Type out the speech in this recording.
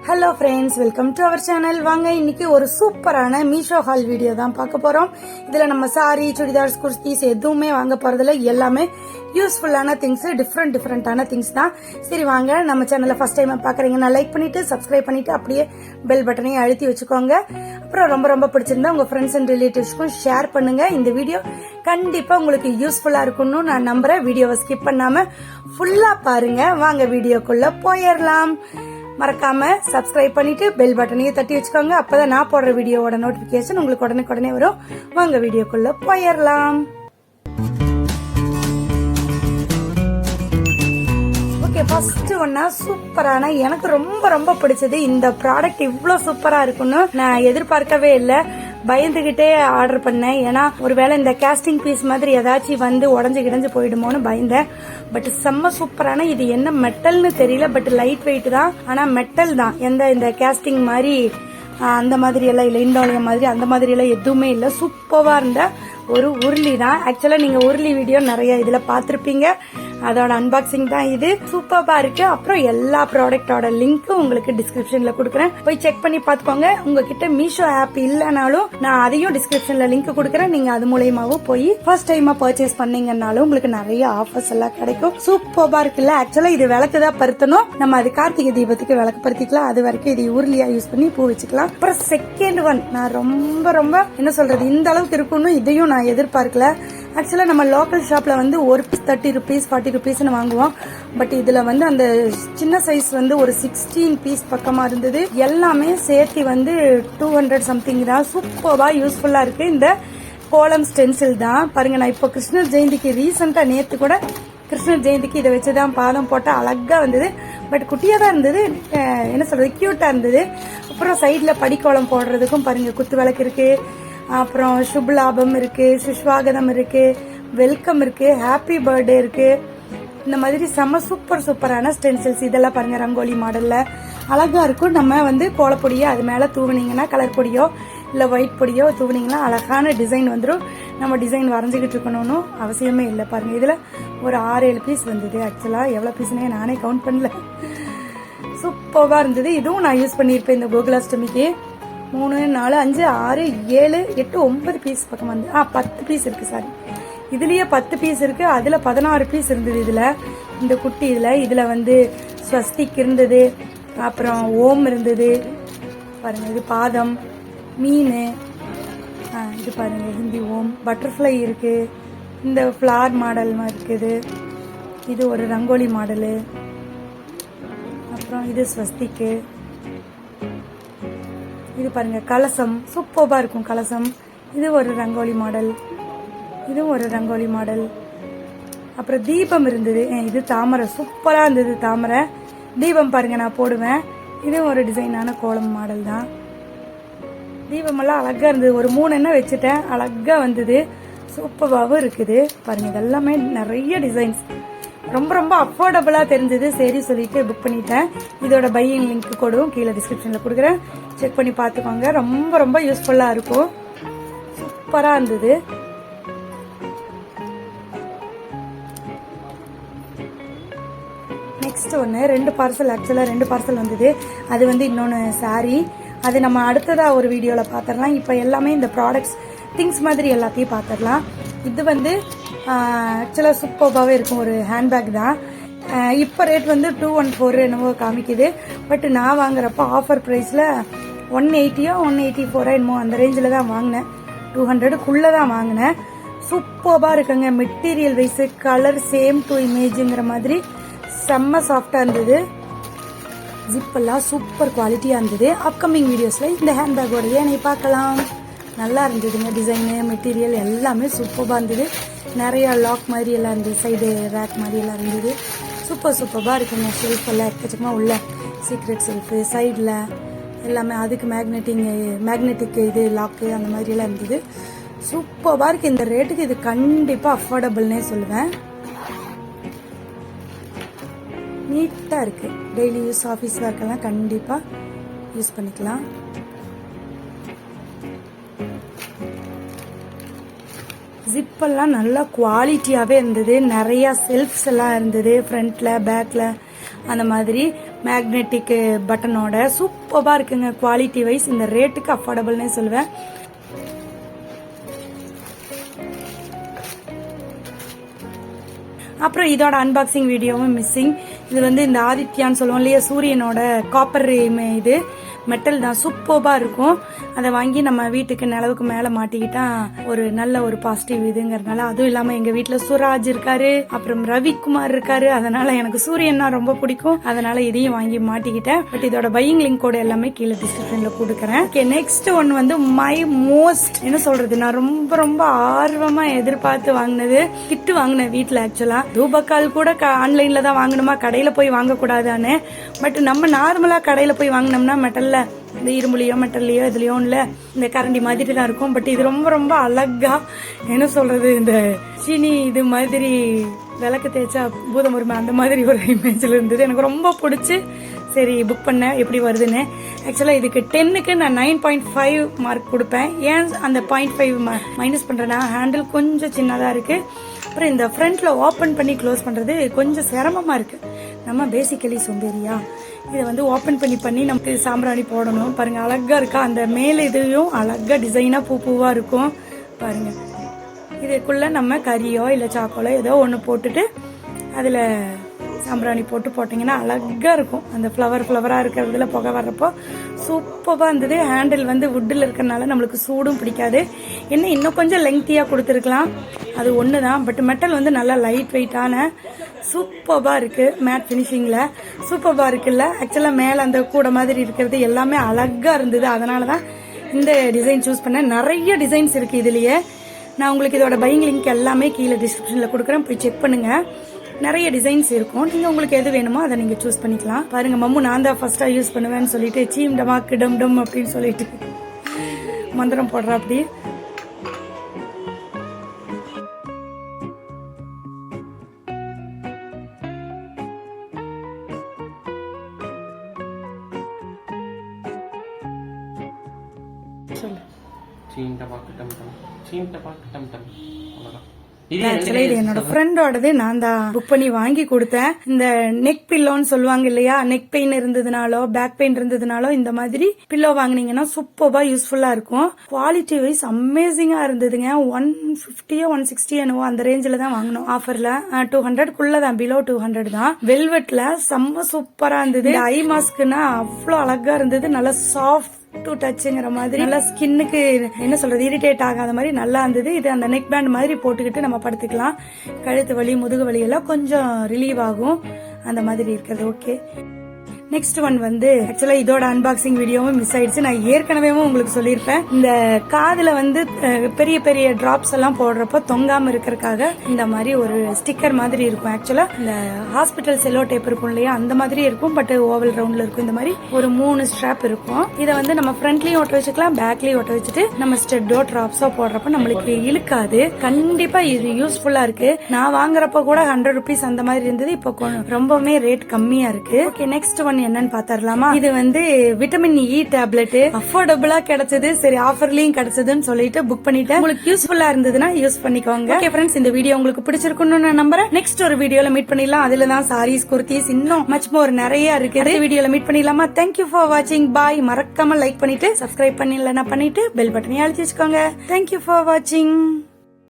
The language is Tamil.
Hello friends, welcome to our channel. வாங்க இன்னைக்கு ஒரு சூப்பரான மீஷோ ஹால் வீடியோ தான் பார்க்க போறோம். இதுல நம்ம சாரி, சுடிதார்ஸ், குர்த்திஸ் எதுவுமே வாங்க போறதுல எல்லாமே யூஸ்ஃபுல்லான திங்ஸ், டிஃப்ரெண்டான திங்ஸ் தான். சரி வாங்க, நம்ம சேனலை ஃபர்ஸ்ட் டைம் பாக்குறீங்கன்னா லைக் பண்ணிட்டு சப்ஸ்கிரைப் பண்ணிட்டு அப்படியே பெல் பட்டனையும் அழுத்தி வச்சுக்கோங்க. அப்புறம் ரொம்ப பிடிச்சிருந்தா உங்க ஃப்ரெண்ட்ஸ் அண்ட் ரிலேட்டிவ்ஸ்க்கும் ஷேர் பண்ணுங்க. இந்த வீடியோ கண்டிப்பா உங்களுக்கு யூஸ்ஃபுல்லா இருக்கும்னு நான் நம்புறேன். வீடியோவை ஸ்கிப் பண்ணாம ஃபுல்லா பாருங்க. வாங்க வீடியோக்குள்ள போயிடலாம். மறக்காம சப்ஸ்கிரைப் பண்ணிட்டு பெல் பட்டனையும் தட்டி வச்சுக்கோங்க. அப்பதான் நான் போடுற வீடியோவோட நோட்டிபிகேஷன் உங்களுக்கு உடனே வரும். வாங்க வீடியோக்குள்ள போயிடலாம். ஓகே, ஃபர்ஸ்ட் ஒன்னா சூப்பரான, எனக்கு ரொம்ப பிடிச்சது. இந்த ப்ராடக்ட் இவ்வளவு சூப்பரா இருக்குன்னு நான் எதிர்பார்க்கவே இல்லை. பயந்துகிட்டே ஆர்டர் பண்ணேன். ஏன்னா ஒருவேளை இந்த கேஸ்டிங் பீஸ் மாதிரி ஏதாச்சும் வந்து உடஞ்சு போயிடுமோன்னு பயந்தேன். பட் செம்ம சூப்பரான, இது என்ன மெட்டல்னு தெரியல, பட் லைட் வெயிட் தான். ஆனா மெட்டல் தான். இந்த கேஸ்டிங் மாதிரி அந்த மாதிரி எல்லாம் இல்ல, இண்டோலியம் மாதிரி அந்த மாதிரி எல்லாம் எதுவுமே இல்ல. சூப்பரா இருந்த ஒரு உருளி தான். ஆக்சுவலா நீங்க உருளி வீடியோ நிறைய இதுல பாத்திருப்பீங்க. அதோட அன்பாக்சிங் தான் இது. சூப்பரா இருக்கு. அப்புறம் எல்லா ப்ராடக்டோட லிங்க்கும் உங்களுக்கு டிஸ்கிரிப்ஷன்ல கொடுக்குறேன், போய் செக் பண்ணி பாத்துக்கோங்க. உங்ககிட்ட மீஷோ ஆப் இல்லனாலும் நான் அதையும் டிஸ்கிரிப்ஷன்ல லிங்க் கொடுக்குறேன். நீங்க அது மூலயமாவும் போய் ஃபர்ஸ்ட் டைமா பர்ச்சேஸ் பண்ணீங்கன்னாலும் உங்களுக்கு நிறைய ஆஃபர்ஸ் எல்லாம் கிடைக்கும். சூப்பரா இருக்குல்ல. ஆக்சுவலா இது விளக்கு தான் பருத்தணும். நம்ம அது கார்த்திகை தீபத்துக்கு விளக்கு பருத்திக்கலாம். அது வரைக்கும் இது உருளியா யூஸ் பண்ணி பூ வச்சுக்கலாம். அப்புறம் செகண்ட் ஒன், நான் ரொம்ப என்ன சொல்றது, இந்த அளவுக்கு இருக்கும்னு இதையும் நான் எதிர்பார்க்கல. ஆக்சுவலா நம்ம லோக்கல் ஷாப்ல வந்து ஒரு பீஸ் 30 rupees 40 rupees வாங்குவோம். பட் இதுல வந்து அந்த சின்ன சைஸ் வந்து ஒரு 16 பீஸ் பக்கமா இருந்தது. எல்லாமே சேர்த்து வந்து 200 சம்திங் தான். சூப்பரா யூஸ்ஃபுல்லா இருக்கு. இந்த கோலம் ஸ்டென்சில் தான் பாருங்க. நான் இப்போ கிருஷ்ணர் ஜெயந்திக்கு ரீசெண்டா நேத்து கூட கிருஷ்ணர் ஜெயந்திக்கு இதை வச்சுதான் பாதம் போட்டா அழகா வந்தது. பட் குட்டியா தான் இருந்தது. என்ன சொல்றது, கியூட்டா இருந்தது. அப்புறம் சைட்ல படிக்கோலம் போடுறதுக்கும் பாருங்க குத்து விளக்கு இருக்கு. அப்புறம் சுப் லாபம் இருக்கு, சுஷ்வாகதம் இருக்கு, வெல்கம் இருக்கு, ஹாப்பி பர்த்டே இருக்கு. இந்த மாதிரி செம்ம சூப்பரான ஸ்டென்சில்ஸ். இதெல்லாம் பாருங்க ரங்கோலி மாடல்ல அழகா இருக்கும். நம்ம வந்து கோலப்பொடியோ அது மேல தூவினீங்கன்னா, கலர் பொடியோ இல்ல ஒயிட் பொடியோ தூவினீங்கன்னா அழகான டிசைன் வந்துடும். நம்ம டிசைன் வரைஞ்சுக்கிட்டு இருக்கணும்னு அவசியமே இல்லை. பாருங்க, இதுல ஒரு 6-7 பீஸ் வந்தது. ஆக்சுவலா எவ்வளவு பீஸ்னே நானே கவுண்ட் பண்ணல. சூப்பரா இருந்தது. இதுவும் நான் யூஸ் பண்ணிருப்பேன் இந்த கோகுலாஷ்டமிக்கு. 3, 4, 5, 6, 7, 8, 9 பீஸ் பக்கம் வந்து 10 பீஸ் இருக்கு. சாரி, இதுலயே 10 பீஸ் இருக்கு. அதுல 16 பீஸ் இருந்தது. இதுல இந்த குட்டி இதுல வந்து ஸ்வஸ்திக் இருந்தது. அப்புறம் ஓம் இருந்தது. பாருங்க, இது பாதம், மீன், இது பாருங்க ஹிந்தி ஓம், பட்டர்ஃப்ளை இருக்கு. இந்த ஃபிளார் மாடல் இருக்குது. இது ஒரு ரங்கோலி மாடலு. அப்புறம் இது ஸ்வஸ்திக்கு. இது பாருங்க கலசம், சூப்பரா இருக்கும் கலசம். இது ஒரு ரங்கோலி மாடல், இதுவும் ஒரு ரங்கோலி மாடல். அப்புறம் தீபம் இருந்தது. இது தாமரை, சூப்பரா இருந்தது தாமரை தீபம். பாருங்க, நான் போடுவேன். இதுவும் ஒரு டிசைனான கோலம் மாடல் தான். தீபம் எல்லாம் அழகா இருந்தது. ஒரு 3 எண்ணெய் வச்சுட்டேன், அழகா வந்தது. சூப்பராவும் இருக்குது. பாருங்க, இதெல்லாமே நிறைய டிசைன்ஸ். ரொம்ப அஃபோர்டபுளா தெரிஞ்சது. சரி சொல்லிட்டு புக் பண்ணிட்டேன். இதோட பையிங் லிங்க் கோடும் கீழே டிஸ்கிரிப்ஷன்ல கொடுக்குறேன், செக் பண்ணி பாத்துக்கோங்க. ரொம்ப யூஸ்ஃபுல்லா இருக்கும். சூப்பரா இருந்தது. நெக்ஸ்ட் ஒன்னு 2 பார்சல். ஆக்சுவலா 2 பார்சல் வந்தது. அது வந்து இன்னொன்னு சாரி. அது நம்ம அடுத்ததா ஒரு வீடியோல பாத்திரலாம். இப்ப எல்லாமே இந்த ப்ராடக்ட்ஸ் திங்ஸ் மாதிரி எல்லாத்தையும் பாத்திரலாம். இது வந்து ஆக்சுவலா சூப்பராகவே இருக்கும். ஒரு ஹேண்ட்பேக் தான். இப்போ ரேட் வந்து 214 என்னவோ காமிக்குது. பட் நான் வாங்குறப்ப ஆஃபர் ப்ரைஸில் 180 184 என்னமோ அந்த ரேஞ்சில் தான் வாங்கினேன். 200க்குள்ளே தான் வாங்கினேன். சூப்பராக இருக்குங்க. Material wise, colour same to இமேஜுங்கிற மாதிரி செம்ம சாஃப்டாக இருந்தது. ஜிப்பெல்லாம் சூப்பர் குவாலிட்டியாக இருந்தது. அப்கமிங் வீடியோஸில் இந்த ஹேண்ட்பேக்கோடைய நீ பார்க்கலாம். நல்லா இருந்ததுங்க. டிசைனு, மெட்டீரியல் எல்லாமே சூப்பராக இருந்தது. நிறைய லாக் மாதிரி எல்லாம் இருந்தது. சைடு ரேக் மாதிரி எல்லாம் இருந்தது. சூப்பரா இருக்குங்க. ஷெல்ஃப் எல்லாம் எக்கச்சக்கமா உள்ள சீக்ரெட் ஷெல்ஃபு சைடில் எல்லாமே. அதுக்கு மேக்னெட்டிக் இது லாக்கு அந்த மாதிரி எல்லாம் இருந்தது. சூப்பரா இருக்கு. இந்த ரேட்டுக்கு இது கண்டிப்பா அஃபோர்டபுள்னே சொல்லுவேன். நீட்டா இருக்கு. டெய்லி யூஸ், ஆஃபீஸ் ஒர்க்கெல்லாம் கண்டிப்பா யூஸ் பண்ணிக்கலாம். ஜிப்பெல்லாம் நல்லா குவாலிட்டியாவே இருந்தது. நிறைய செல்ஃப்ஸ் எல்லாம் இருந்தது, ஃப்ரண்ட்ல பேக்ல அந்த மாதிரி. மேக்னெட்டிக் பட்டனோட சூப்பரா இருக்குங்க. குவாலிட்டி வைஸ் இந்த ரேட்டுக்கு அஃபோர்டபுள்னே சொல்லுவேன். அப்புறம் இதோட அன்பாக்சிங் வீடியோவும் மிஸ்ஸிங். இது வந்து இந்த ஆதித்யான்னு சொல்லுவோம் இல்லையா, சூரியனோட காப்பர் இது மெட்டல் தான், சூப்பர்பா இருக்கும். அதை வாங்கி நம்ம வீட்டுக்கு நிலவுக்கு மேல மாட்டிக்கிட்டா ஒரு நல்ல ஒரு பாசிட்டிவ் இதுங்கிறதுனால. அதுவும் இல்லாம எங்க வீட்டுல சுராஜ் இருக்காரு, அப்புறம் ரவிக்குமார் இருக்காரு, அதனால எனக்கு சூரியன்னா ரொம்ப பிடிக்கும். அதனால இதையும் வாங்கி மாட்டிக்கிட்டேன். பட் இதோட பையிங் லிங்க் கோட் எல்லாமே கீழே டிஸ்கிரிப்ஷன்ல கொடுக்கறேன். ஓகே, நெக்ஸ்ட் ஒன் வந்து மை மோஸ்ட் என்ன சொல்றது, நான் ரொம்ப ரொம்ப ஆர்வமா எதிர்பார்த்து வாங்கினது கிட்டு வாங்கினேன் வீட்டுல. ஆக்சுவலா தூபக்கால் கூட ஆன்லைன்ல தான் வாங்கணுமா, கடையில போய் வாங்க கூடாதான்னு. பட் நம்ம நார்மலா கடையில போய் வாங்கினோம்னா மெட்டல்ல இந்த இரும்புலையோ மெட்டல்லையோ இதுலயோ இல்ல இந்த கரண்டி மாதிரி தான் இருக்கும். பட் இது ரொம்ப ரொம்ப அழகா என்ன சொல்றது, இந்த சீனி இது மாதிரி விளக்கு தேய்ச்சா பூதம் வருமே அந்த மாதிரி ஒரு இமேஜ்ல இருந்தது. எனக்கு ரொம்ப பிடிச்சி சரி புக் பண்ண எப்படி வருதுன்னு. ஆக்சுவலா இதுக்கு 10க்கு நான் 9.5 மார்க் கொடுப்பேன். ஏன் அந்த 0.5 மைனஸ் பண்றேன்னா, ஹேண்டில் கொஞ்சம் சின்னதா இருக்கு. அப்புறம் இந்த ஃப்ரண்ட்ல ஓபன் பண்ணி க்ளோஸ் பண்றது கொஞ்சம் சிரமமா இருக்கு. நம்ம பேசிக்கலி சொந்தேரியா இதை வந்து ஓபன் பண்ணி நமக்கு சாம்பிராணி போடணும். பாருங்க அழகா இருக்கா, அந்த மேல இதையும் அழகா டிசைனா பூவா இருக்கும் பாருங்க. இதுக்குள்ள நம்ம கறியோ இல்ல சாக்கோலோ ஏதோ ஒண்ணு போட்டுட்டு அதுல சாம்பிராணி போட்டீங்கன்னா அழகா இருக்கும். அந்த ஃபிளவரா இருக்கிறதுல புகை வர்றப்போ சூப்பரா இருந்தது. ஹேண்டில் வந்து வுட்ல இருக்கறனால நம்மளுக்கு சூடும் பிடிக்காது. என்ன இன்னும் கொஞ்சம் லெங்க்தியா கொடுத்துருக்கலாம், அது ஒண்ணுதான். பட் மெட்டல் வந்து நல்லா லைட் வெயிட்டான சூப்பரா இருக்கு. மேட் பினிஷிங்ல சூப்பரா இருக்குல்ல. ஆக்சுவலா மேல அந்த கூட மாதிரி இருக்கிறது எல்லாமே அழகா இருந்தது. அதனாலதான் இந்த டிசைன் சூஸ் பண்ணேன். நிறைய டிசைன்ஸ் இருக்கு இதுலயே. நான் உங்களுக்கு இதோட பையிங் லிங்க் எல்லாமே கீழே டிஸ்கிரிப்ஷன்ல கொடுக்குறேன், போய் செக் பண்ணுங்க. நிறைய டிசைன்ஸ் இருக்கும், நீங்க உங்களுக்கு எது வேணுமோ அதை நீங்க சூஸ் பண்ணிக்கலாம். பாருங்க மம்மு நான் தான் ஃபர்ஸ்டா யூஸ் பண்ணுவேன்னு சொல்லிட்டு சீம் டமாக்கு டம் டம் அப்படின்னு சொல்லிட்டு மந்திரம் போடுற அப்படி. ஆக்சுவலா இது என்னோட ஃப்ரெண்டோடது, நான் தான் புக் பண்ணி வாங்கி கொடுத்தேன். இந்த நெக் பில்லோன்னு சொல்லுவாங்க இல்லையா, நெக் பெயின் இருந்ததுனாலோ பேக் பெயின் இருந்ததுனாலோ இந்த மாதிரி பில்லோ வாங்கினீங்கன்னா சூப்பரா யூஸ்ஃபுல்லா இருக்கும். குவாலிட்டி வைஸ் அமேசிங்கா இருந்ததுங்க. 150 160 என்னவோ அந்த ரேஞ்சில தான் வாங்கணும் ஆஃபர்ல. 200 தான், பிலோ 200 தான். வெல்வெட்ல செம்ம சூப்பரா இருந்தது. ஐ மாஸ்க்னா அவ்வளவு அழகா இருந்தது. நல்லா சாஃப்ட் டு டச்ங்கிற மாதிரி, நல்லா ஸ்கின்னுக்கு என்ன சொல்றது இரிட்டேட் ஆகாத மாதிரி நல்லா இருந்தது. இது அந்த நெக் பேண்ட் மாதிரி போட்டுக்கிட்டு நம்ம படுத்துக்கலாம். கழுத்து வலி முதுகு வலி எல்லாம் கொஞ்சம் ரிலீவ் ஆகும், அந்த மாதிரி இருக்கிறது. ஓகே, நெக்ஸ்ட் ஒன் வந்து ஆக்சுவலா இதோட அன்பாக்சிங் வீடியோவும் மிஸ் ஆயிடுச்சு. நான் ஏற்கனவே உங்களுக்கு சொல்லியிருப்பேன், இந்த காதுல வந்து பெரிய பெரிய டிராப்ஸ் எல்லாம் போடுறப்ப தொங்காம இருக்கிறதுக்காக இந்த மாதிரி ஒரு ஸ்டிக்கர் மாதிரி இருக்கும். ஆக்சுவலா இந்த ஹாஸ்பிட்டல் செல்லோ டேப் இருக்கும் இல்லையா, அந்த மாதிரி இருக்கும். பட் ஓவல் ரவுண்ட்ல இருக்கும். இந்த மாதிரி ஒரு 3 ஸ்ட்ராப் இருக்கும். இதை வந்து நம்ம ஃப்ரண்ட்லயும் ஒட்ட வச்சுக்கலாம், பேக்லயும் ஒட்ட வச்சுட்டு நம்ம ஸ்டெட்டோ டிராப்ஸோ போடுறப்ப நம்மளுக்கு இழுக்காது. கண்டிப்பா இது யூஸ்ஃபுல்லா இருக்கு. நான் வாங்குறப்ப கூட 100 rupees அந்த மாதிரி இருந்தது. இப்போ ரொம்பவுமே ரேட் கம்மியா இருக்கு. ஓகே, நெக்ஸ்ட் ஒன் என்னன்னு பாத்தரலாமா. இது வந்து விட்டமின் இ டேப்லெட் அஃபோர்டபுளா கிடைச்சது. சரி ஆஃபர்லயும் கிடைச்சதுன்னு சொல்லிட்டு புக் பண்ணிட்டேன். உங்களுக்கு யூஸ்ஃபுல்லா இருந்ததுன்னா யூஸ் பண்ணிக்கோங்க. ஓகே ஃப்ரெண்ட்ஸ், இந்த வீடியோ உங்களுக்கு பிடிச்சிருக்குன்னு நான் நம்புறேன். நெக்ஸ்ட் ஒரு வீடியோல மீட் பண்ணிடலாம். அதுல தான் சாரீஸ் குர்த்திஸ் இன்னும் மச் மோர் நிறைய இருக்கு. வீடியோல மீட் பண்ணிடலாமா. தேங்க்யூ ஃபார் வாட்சிங். பாய். மறக்காம லைக் பண்ணிட்டு சப்ஸ்கிரைப் பண்ணலன்னா பண்ணிட்டு பெல் பட்டனையும் அழுத்தி வச்சுக்கோங்க. தேங்க்யூ ஃபார் வாட்சிங்.